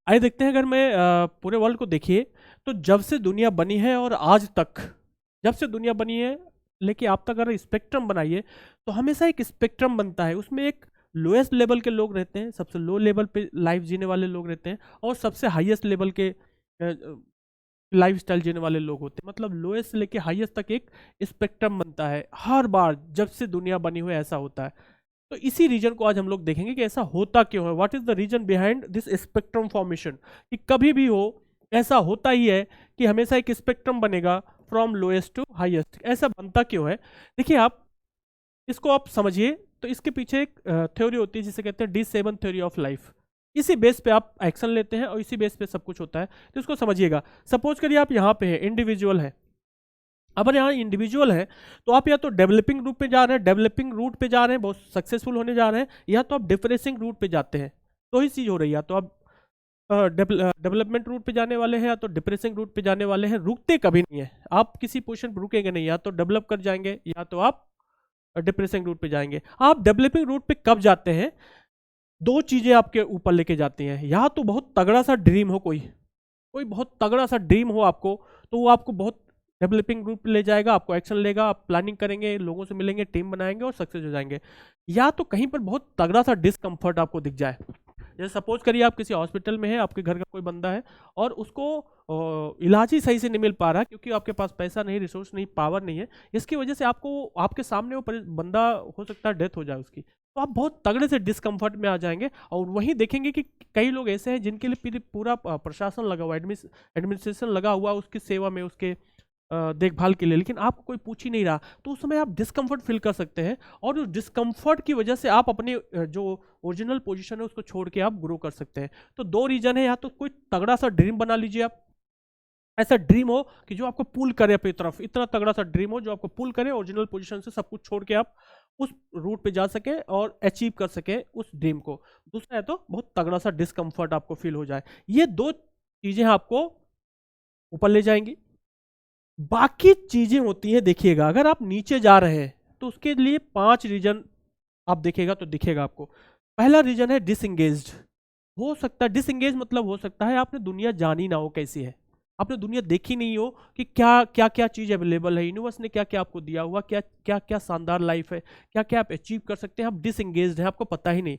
आइए देखते हैं, अगर मैं पूरे वर्ल्ड को देखिए तो जब से दुनिया बनी है और आज तक, जब से दुनिया बनी है लेकिन आप तक अगर स्पेक्ट्रम बनाइए तो हमेशा एक स्पेक्ट्रम बनता है। उसमें एक लोएस्ट लेवल के लोग रहते हैं, सबसे लो लेवल पे लाइफ जीने वाले लोग रहते हैं, और सबसे हाईएस्ट लेवल के लाइफ स्टाइल जीने वाले लोग होते हैं। मतलब लोएस्ट से लेके हाईएस्ट तक एक स्पेक्ट्रम बनता है। हर बार जब से दुनिया बनी हुई है ऐसा होता है। तो इसी रीजन को आज हम लोग देखेंगे कि ऐसा होता क्यों है, what is the reason behind this spectrum formation. कि कभी भी हो ऐसा होता ही है कि हमेशा एक स्पेक्ट्रम बनेगा फ्रॉम लोएस्ट टू हाईएस्ट। ऐसा बनता क्यों है? देखिए, आप इसको आप समझिए तो इसके पीछे एक थ्योरी होती है जिसे कहते हैं D7 थ्योरी ऑफ लाइफ। इसी बेस पे आप एक्शन लेते हैं और इसी बेस पे सब कुछ होता है। तो इसको समझिएगा। सपोज करिए आप यहाँ पे हैं, इंडिविजुअल है। अब यहाँ इंडिविजुअल है तो आप या तो डेवलपिंग रूट पे जा रहे हैं, डेवलपिंग रूट पे जा रहे हैं, बहुत सक्सेसफुल होने जा रहे हैं, या तो आप डिप्रेसिंग रूट पे जाते हैं। तो ही चीज़ हो रही है, या तो आप डेवलपमेंट रूट पे जाने वाले हैं या तो डिप्रेसिंग रूट पे जाने वाले हैं। रुकते कभी नहीं है, आप किसी पोजीशन पर रुकेंगे नहीं, या तो डेवलप कर जाएंगे या तो आप डिप्रेसिंग रूट पे जाएंगे। आप डेवलपिंग रूट पे कब जाते हैं? दो चीजें आपके ऊपर लेके जाती हैं। या तो बहुत तगड़ा सा ड्रीम हो, कोई कोई बहुत तगड़ा सा ड्रीम हो आपको, तो वो आपको बहुत डेवलपिंग रूट पे ले जाएगा, आपको एक्शन लेगा, आप प्लानिंग करेंगे, लोगों से मिलेंगे, टीम बनाएंगे और सक्सेस हो जाएंगे। या तो कहीं पर बहुत तगड़ा सा डिस्कम्फर्ट आपको दिख जाए। जैसे सपोज करिए आप किसी हॉस्पिटल में है, आपके घर का कोई बंदा है और उसको इलाज ही सही से नहीं मिल पा रहा क्योंकि आपके पास पैसा नहीं, रिसोर्स नहीं, पावर नहीं है। इसकी वजह से आपको आपके सामने वो बंदा हो सकता है डेथ हो जाए उसकी, तो आप बहुत तगड़े से डिस्कम्फर्ट में आ जाएंगे। और वहीं देखेंगे कि कई लोग ऐसे हैं जिनके लिए पूरा प्रशासन लगा हुआ, एडमिनिस्ट्रेशन लगा हुआ उसकी सेवा में, उसके देखभाल के लिए, लेकिन आपको कोई पूछ ही नहीं रहा। तो उस समय आप डिस्कम्फर्ट फील कर सकते हैं और उस डिस्कम्फर्ट की वजह से आप अपने जो ओरिजिनल पोजीशन है उसको छोड़ के आप ग्रो कर सकते हैं। तो दो रीजन है, या तो कोई तगड़ा सा ड्रीम बना लीजिए आप, ऐसा ड्रीम हो कि जो आपको पुल करे अपनी तरफ, इतना तगड़ा सा ड्रीम हो जो आपको पुल करे, ओरिजिनल पोजीशन से सब कुछ छोड़ के आप उस रूट पे जा सके और अचीव कर सके उस ड्रीम को। दूसरा है तो बहुत तगड़ा सा डिस्कम्फर्ट आपको फील हो जाए। ये दो चीजें आपको ऊपर ले जाएंगी। बाकी चीजें होती हैं, देखिएगा अगर आप नीचे जा रहे हैं तो उसके लिए 5 रीजन आप देखिएगा तो दिखेगा आपको। पहला रीजन है डिसएंगेज्ड। हो सकता है डिसएंगेज मतलब हो सकता है आपने दुनिया जानी ना हो कैसी है, आपने दुनिया देखी नहीं हो कि क्या क्या क्या चीज़ अवेलेबल है, यूनिवर्स ने क्या क्या आपको दिया हुआ, क्या क्या क्या शानदार लाइफ है, क्या क्या आप अचीव कर सकते हैं। आप डिसएंगेज्ड हैं, आपको पता ही नहीं।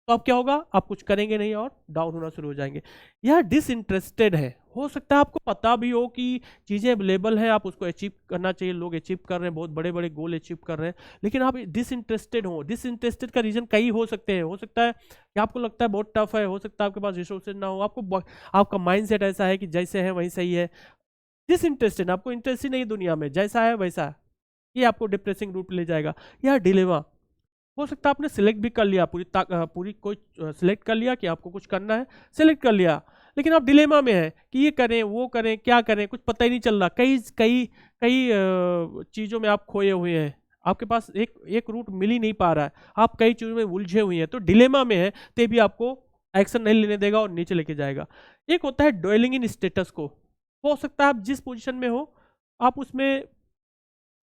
तो अब क्या होगा? आप कुछ करेंगे नहीं और डाउन होना शुरू हो जाएंगे। यह डिसइंटरेस्टेड है। हो सकता है आपको पता भी हो कि चीज़ें अवेलेबल है, आप उसको अचीव करना चाहिए, लोग अचीव कर रहे हैं, बहुत बड़े बड़े गोल अचीव कर रहे हैं, लेकिन आप डिसइंटरेस्टेड हो। डिसइंटरेस्टेड का रीजन कई हो सकते हैं। हो सकता है कि आपको लगता है बहुत टफ है, हो सकता है आपके पास रिसोर्सेज ना हो, आपका माइंड सेट ऐसा है कि जैसे है वही सही है। डिसइंटरेस्टेड, आपको इंटरेस्ट ही नहीं दुनिया में, जैसा है वैसा, ये आपको डिप्रेसिंग रूट ले जाएगा। या डिलेमा, हो सकता है आपने सिलेक्ट भी कर लिया, पूरी कोई सिलेक्ट कर लिया कि आपको कुछ करना है, सिलेक्ट कर लिया, लेकिन आप डिलेमा में है कि ये करें वो करें क्या करें, कुछ पता ही नहीं चल रहा। कई कई कई चीज़ों में आप खोए हुए हैं, आपके पास एक एक रूट मिल ही नहीं पा रहा है, आप कई चीज़ों में उलझे हुए हैं, तो डिलेमा में है, ते भी आपको एक्शन नहीं लेने देगा और नीचे लेके जाएगा। एक होता है डवेलिंग इन स्टेटस को। हो सकता है आप जिस पोजीशन में हो आप उसमें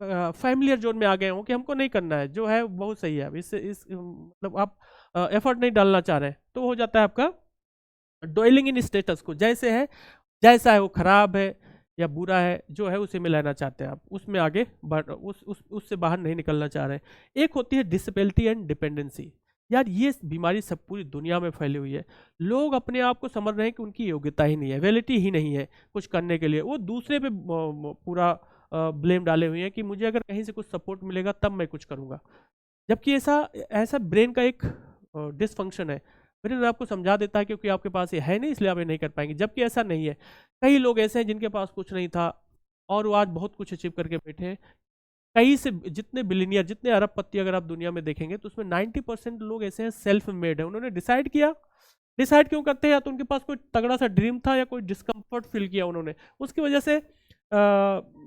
फैमिलियर जोन में आ गए हो कि हमको नहीं करना है, जो है बहुत सही है, इस मतलब आप एफर्ट नहीं डालना चाह रहे हैं, तो हो जाता है आपका डोइलिंग इन स्टेटस को। जैसे है, जैसा है वो खराब है या बुरा है, जो है उसे में लेना चाहते हैं आप, उसमें आगे बढ़ उससे बाहर नहीं निकलना चाह रहे हैं। एक होती है डिसेबिलिटी एंड डिपेंडेंसी। यार ये बीमारी सब पूरी दुनिया में फैली हुई है। लोग अपने आप को समझ रहे हैं कि उनकी योग्यता ही नहीं है, एबिलिटी ही नहीं है कुछ करने के लिए, वो दूसरे पे पूरा ब्लेम डाले हुए हैं कि मुझे अगर कहीं से कुछ सपोर्ट मिलेगा तब मैं कुछ करूँगा। जबकि ऐसा ऐसा ब्रेन का एक डिसफंक्शन है। ब्रेन आपको समझा देता है क्योंकि आपके पास ये है नहीं इसलिए आप ये नहीं कर पाएंगे, जबकि ऐसा नहीं है। कई लोग ऐसे हैं जिनके पास कुछ नहीं था और वो आज बहुत कुछ अचीव करके बैठे हैं। कई से जितने बिलियनियर, जितने अरबपति अगर आप दुनिया में देखेंगे तो उसमें 90% लोग ऐसे हैं सेल्फ मेड है। उन्होंने डिसाइड किया। डिसाइड क्यों करते हैं? या तो उनके पास कोई तगड़ा सा ड्रीम था या कोई डिस्कम्फर्ट फील किया उन्होंने, उसकी वजह से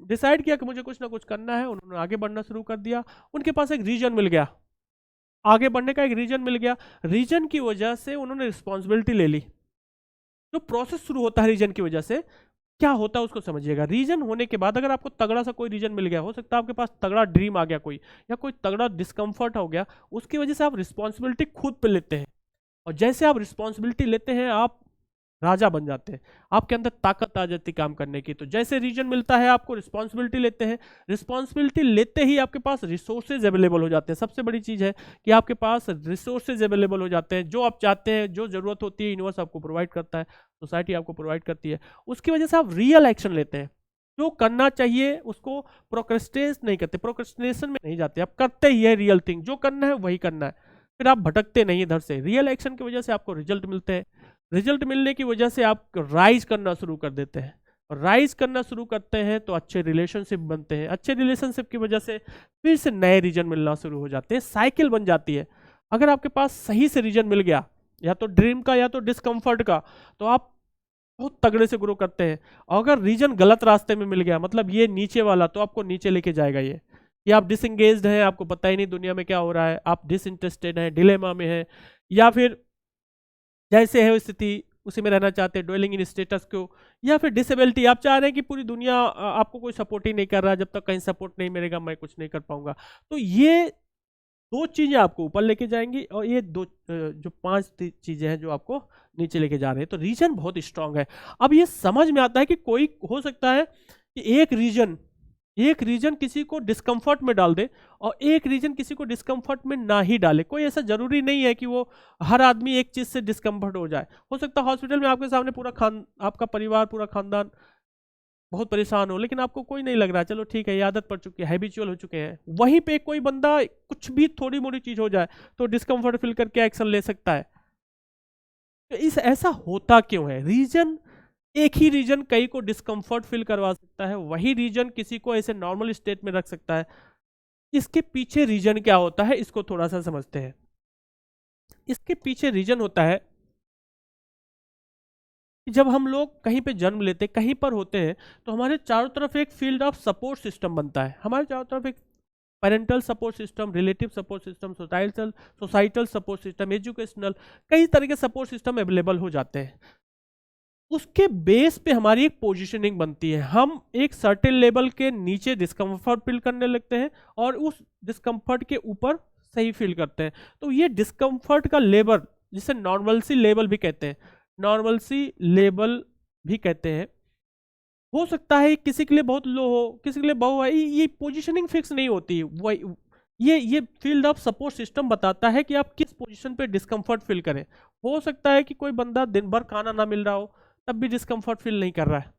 डिसाइड किया कि मुझे कुछ ना कुछ करना है, उन्होंने आगे बढ़ना शुरू कर दिया। उनके पास एक रीजन मिल गया, आगे बढ़ने का एक रीजन मिल गया। रीजन की वजह से उन्होंने रिस्पॉन्सिबिलिटी ले ली। जो प्रोसेस शुरू होता है रीजन की वजह से, क्या होता है उसको समझिएगा। रीजन होने के बाद अगर आपको तगड़ा सा कोई रीजन मिल गया, हो सकता है आपके पास तगड़ा ड्रीम आ गया कोई, या कोई तगड़ा डिस्कम्फर्ट हो गया, उसकी वजह से आप रिस्पॉन्सिबिलिटी खुद पे लेते हैं। और जैसे आप रिस्पॉन्सिबिलिटी लेते हैं, आप राजा बन जाते हैं, आपके अंदर ताकत आ जाती है काम करने की। तो जैसे रीजन मिलता है आपको, रिस्पॉन्सिबिलिटी लेते हैं, रिस्पॉन्सिबिलिटी लेते ही आपके पास रिसोर्सेज अवेलेबल हो जाते हैं। सबसे बड़ी चीज़ है कि आपके पास रिसोर्सेज अवेलेबल हो जाते हैं, जो आप चाहते हैं, जो ज़रूरत होती है यूनिवर्स आपको प्रोवाइड करता है, सोसाइटी आपको प्रोवाइड करती है। उसकी वजह से आप रियल एक्शन लेते हैं, जो करना चाहिए उसको प्रोक्रेस्टिनेट नहीं करते, प्रोक्रेस्टिनेशन में नहीं जाते, आप करते ही है रियल थिंग, जो करना है वही करना है, फिर आप भटकते नहीं इधर से। रियल एक्शन की वजह से आपको रिजल्ट मिलते हैं, रिजल्ट मिलने की वजह से आप राइज करना शुरू कर देते हैं, और राइज करना शुरू करते हैं तो अच्छे रिलेशनशिप बनते हैं, अच्छे रिलेशनशिप की वजह से फिर से नए रीजन मिलना शुरू हो जाते हैं, साइकिल बन जाती है। अगर आपके पास सही से रीजन मिल गया, या तो ड्रीम का या तो डिस्कम्फर्ट का, तो आप बहुत तगड़े से ग्रो करते हैं। और अगर रीजन गलत रास्ते में मिल गया, मतलब ये नीचे वाला, तो आपको नीचे लेके जाएगा ये, कि आप डिसंगेज्ड हैं, आपको पता ही नहीं दुनिया में क्या हो रहा है, आप डिसइंटरेस्टेड हैं, डिलेमा में हैं, या फिर जैसे है स्थिति उसी में रहना चाहते हैं, ड्वेलिंग इन स्टेटस को, या फिर डिसेबिलिटी, आप चाह रहे हैं कि पूरी दुनिया आपको कोई सपोर्ट ही नहीं कर रहा, जब तक कहीं सपोर्ट नहीं मिलेगा मैं कुछ नहीं कर पाऊंगा। तो ये दो चीजें आपको ऊपर लेके जाएंगी, और ये दो जो पांच चीजें हैं जो आपको नीचे लेके जा रहे हैं। तो रीजन बहुत स्ट्रांग है। अब ये समझ में आता है कि कोई हो सकता है कि एक रीजन किसी को डिस्कम्फर्ट में डाल दे, और एक रीजन किसी को डिस्कम्फर्ट में ना ही डाले। कोई ऐसा जरूरी नहीं है कि वो हर आदमी एक चीज से डिस्कम्फर्ट हो जाए। हो सकता है हॉस्पिटल में आपके सामने आपका परिवार, पूरा खानदान बहुत परेशान हो, लेकिन आपको कोई नहीं लग रहा है, चलो ठीक है ये आदत पड़ चुकी है, हैबिचुअल हो चुके हैं। वहीं पे कोई बंदा कुछ भी थोड़ी मोड़ी चीज हो जाए तो डिस्कम्फर्ट फील करके एक्शन ले सकता है। तो इस ऐसा होता क्यों है? रीजन, एक ही रीजन कई को डिस्कम्फर्ट फील करवा सकता है, वही रीजन किसी को ऐसे नॉर्मल स्टेट में रख सकता है। इसके पीछे रीजन क्या होता है, इसको थोड़ा सा समझते हैं। इसके पीछे रीजन होता है कि जब हम लोग कहीं पे जन्म लेते, कहीं पर होते हैं, तो हमारे चारों तरफ एक फील्ड ऑफ सपोर्ट सिस्टम बनता है। हमारे चारों तरफ एक parental support system, relative support system, societal support system, educational, कई तरह के सपोर्ट सिस्टम अवेलेबल हो जाते हैं। उसके बेस पे हमारी एक पोजीशनिंग बनती है। हम एक सर्टेन लेवल के नीचे डिस्कम्फर्ट फील करने लगते हैं, और उस डिस्कम्फर्ट के ऊपर सही फील करते हैं। तो ये डिस्कम्फर्ट का लेवल, जिसे नॉर्मलसी लेवल भी कहते हैं, नॉर्मलसी लेवल भी कहते हैं, हो सकता है किसी के लिए बहुत लो हो, किसी के लिए बहुत हाई। ये पोजीशनिंग फिक्स नहीं होती। ये फील्ड ऑफ सपोर्ट सिस्टम बताता है कि आप किस पोजीशन पे डिस्कम्फर्ट फील करें। हो सकता है कि कोई बंदा दिन भर खाना ना मिल रहा हो, तब भी डिस्कम्फर्ट फील नहीं कर रहा है,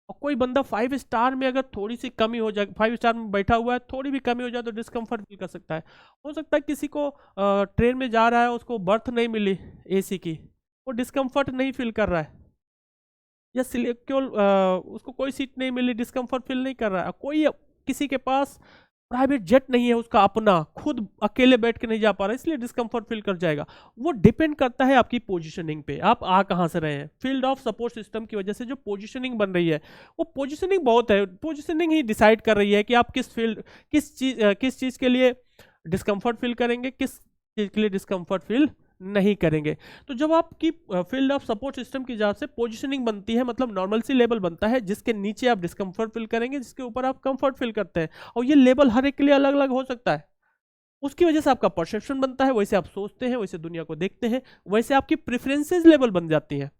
और कोई बंदा 5 स्टार में अगर थोड़ी सी कमी हो जाए, 5 स्टार में बैठा हुआ है, थोड़ी भी कमी हो जाए तो डिस्कम्फर्ट फील कर सकता है। हो सकता है किसी को ट्रेन में जा रहा है, उसको बर्थ नहीं मिली एसी की, वो डिस्कम्फर्ट नहीं फील कर रहा है, या केवल उसको कोई सीट नहीं मिली, डिस्कम्फर्ट फील नहीं कर रहा है। कोई किसी के पास प्राइवेट जेट नहीं है उसका अपना, खुद अकेले बैठ के नहीं जा पा रहा, इसलिए डिस्कम्फर्ट फील कर जाएगा। वो डिपेंड करता है आपकी पोजीशनिंग पे, आप आ कहाँ से रहे हैं। फील्ड ऑफ सपोर्ट सिस्टम की वजह से जो पोजीशनिंग बन रही है, वो पोजीशनिंग बहुत है, पोजीशनिंग ही डिसाइड कर रही है कि आप किस चीज़ के लिए डिस्कम्फर्ट फील करेंगे, किस चीज़ के लिए डिस्कम्फर्ट फील नहीं करेंगे। तो जब आपकी फील्ड ऑफ सपोर्ट सिस्टम की हिसाब से पोजीशनिंग बनती है, मतलब नॉर्मल सी लेवल बनता है, जिसके नीचे आप डिस्कम्फर्ट फील करेंगे, जिसके ऊपर आप कंफर्ट फील करते हैं, और ये लेवल हर एक के लिए अलग अलग हो सकता है। उसकी वजह से आपका परसेप्शन बनता है, वैसे आप सोचते हैं, वैसे दुनिया को देखते हैं, वैसे आपकी प्रेफरेंसेस लेवल बन जाती हैं।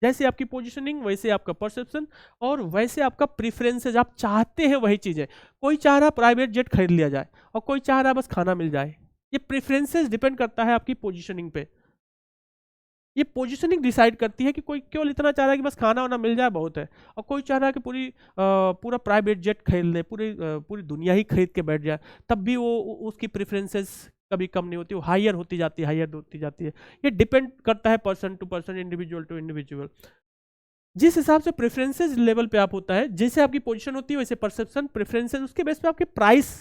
जैसे आपकी पोजीशनिंग वैसे आपका परसेप्शन, और वैसे आपका प्रेफरेंसेस, आप चाहते हैं वही चीज़ें। कोई चाह रहा प्राइवेट जेट खरीद लिया जाए, और कोई चाह रहा बस खाना मिल जाए। ये प्रेफरेंसेस डिपेंड करता है आपकी पोजीशनिंग पे। ये पोजीशनिंग डिसाइड करती है कि कोई केवल इतना चाह रहा है कि बस खाना वाना मिल जाए बहुत है, और कोई चाह रहा है कि पूरा प्राइवेट जेट खरीद ले, पूरी दुनिया ही खरीद के बैठ जाए, तब भी वो उसकी प्रेफरेंसेस कभी कम नहीं होती, वो हायर होती जाती है, हायर होती जाती है। ये डिपेंड करता है person to person, individual to individual. जिस हिसाब से प्रेफरेंसेस लेवल पे आप होता है, जैसे आपकी पोजीशन होती है वैसे परसेप्शन, प्रेफरेंसेस, उसके बेस पे आपकी प्राइस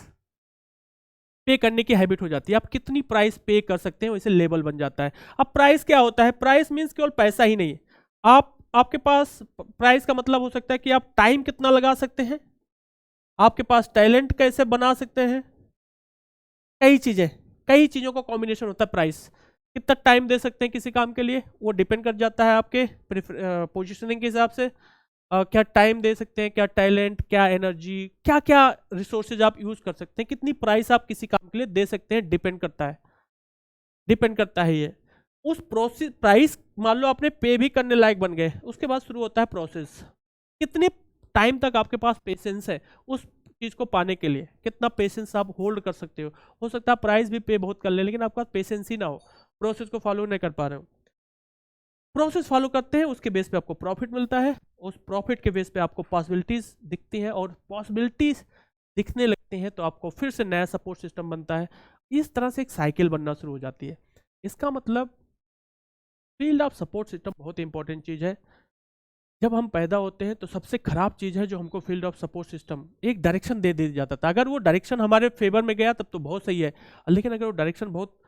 पे करने की हैबिट हो जाती है। आप कितनी प्राइस पे कर सकते हैं वैसे लेवल बन जाता है। अब प्राइस क्या होता है? प्राइस मीन्स केवल पैसा ही नहीं है। आपके पास प्राइस का मतलब हो सकता है कि आप टाइम कितना लगा सकते हैं, आपके पास टैलेंट कैसे बना सकते हैं, कई चीज़ों का कॉम्बिनेशन होता है प्राइस। कितना टाइम दे सकते हैं किसी काम के लिए, वो डिपेंड कर जाता है आपके पोजिशनिंग के हिसाब से। क्या टाइम दे सकते हैं, क्या टैलेंट, क्या एनर्जी, क्या क्या रिसोर्सेज आप यूज कर सकते हैं, कितनी प्राइस आप किसी काम के लिए दे सकते हैं, डिपेंड करता है ये। उस प्रोसेस प्राइस मान लो आपने पे भी करने लायक बन गए, उसके बाद शुरू होता है प्रोसेस। कितने टाइम तक आपके पास पेशेंस है उस चीज को पाने के लिए, कितना पेशेंस आप होल्ड कर सकते हो सकता है प्राइस भी पे बहुत कर ले लेकिन आपके पास पेशेंस ही ना हो, प्रोसेस को फॉलो नहीं कर पा रहे हो। प्रोसेस फॉलो करते हैं, उसके बेस पे आपको प्रॉफिट मिलता है, उस प्रॉफिट के बेस पे आपको पॉसिबिलिटीज दिखती हैं, और पॉसिबिलिटीज दिखने लगती हैं तो आपको फिर से नया सपोर्ट सिस्टम बनता है। इस तरह से एक साइकिल बनना शुरू हो जाती है। इसका मतलब फील्ड ऑफ सपोर्ट सिस्टम बहुत इंपॉर्टेंट चीज़ है। जब हम पैदा होते हैं तो सबसे खराब चीज़ है जो हमको फील्ड ऑफ सपोर्ट सिस्टम एक डायरेक्शन दे दिया जाता था। अगर वो डायरेक्शन हमारे फेवर में गया तब तो बहुत सही है, लेकिन अगर वो डायरेक्शन बहुत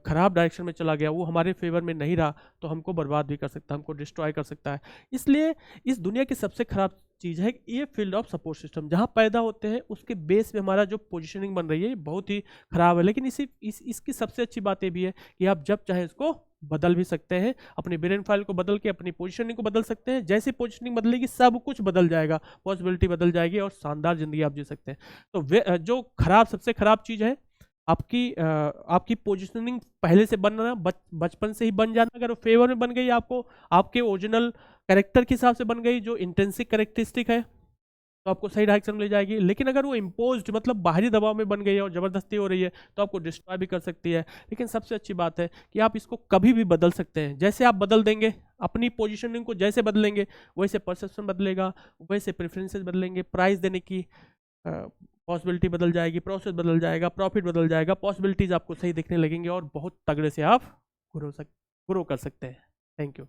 खराब डायरेक्शन में चला गया, वो हमारे फेवर में नहीं रहा, तो हमको बर्बाद भी कर सकता है, हमको डिस्ट्रॉय कर सकता है। इसलिए इस दुनिया की सबसे खराब चीज़ है ये फील्ड ऑफ सपोर्ट सिस्टम। जहाँ पैदा होते हैं उसके बेस पे हमारा जो पोजिशनिंग बन रही है ये बहुत ही खराब है। लेकिन इसकी सबसे अच्छी बात ये भी है कि आप जब चाहे इसको बदल भी सकते हैं, अपनी ब्रेन फाइल को बदल के अपनी पोजीशनिंग को बदल सकते हैं। जैसी पोजीशनिंग बदलेगी सब कुछ बदल जाएगा, पॉसिबिलिटी बदल जाएगी और शानदार जिंदगी आप जी सकते हैं। तो जो खराब सबसे खराब चीज़ है आपकी पोजीशनिंग पहले से बनना, बचपन से ही बन जाना। अगर वो फेवर में बन गई, आपको आपके ओरिजिनल कैरेक्टर के हिसाब से बन गई जो इंटेंसिक कैरेक्टरिस्टिक है, तो आपको सही डायरेक्शन में ले जाएगी। लेकिन अगर वो इम्पोज्ड मतलब बाहरी दबाव में बन गई है और ज़बरदस्ती हो रही है तो आपको डिस्ट्रॉय भी कर सकती है। लेकिन सबसे अच्छी बात है कि आप इसको कभी भी बदल सकते हैं। जैसे आप बदल देंगे अपनी पोजीशनिंग को, जैसे बदलेंगे वैसे परसेप्शन बदलेगा, वैसे प्रेफरेंसेस बदलेंगे, प्राइस देने की पॉसिबिलिटी बदल जाएगी, प्रोसेस बदल जाएगा, प्रॉफिट बदल जाएगा, पॉसिबिलिटीज़ आपको सही दिखने लगेंगे और बहुत तगड़े से आप ग्रो कर सकते हैं। Thank you.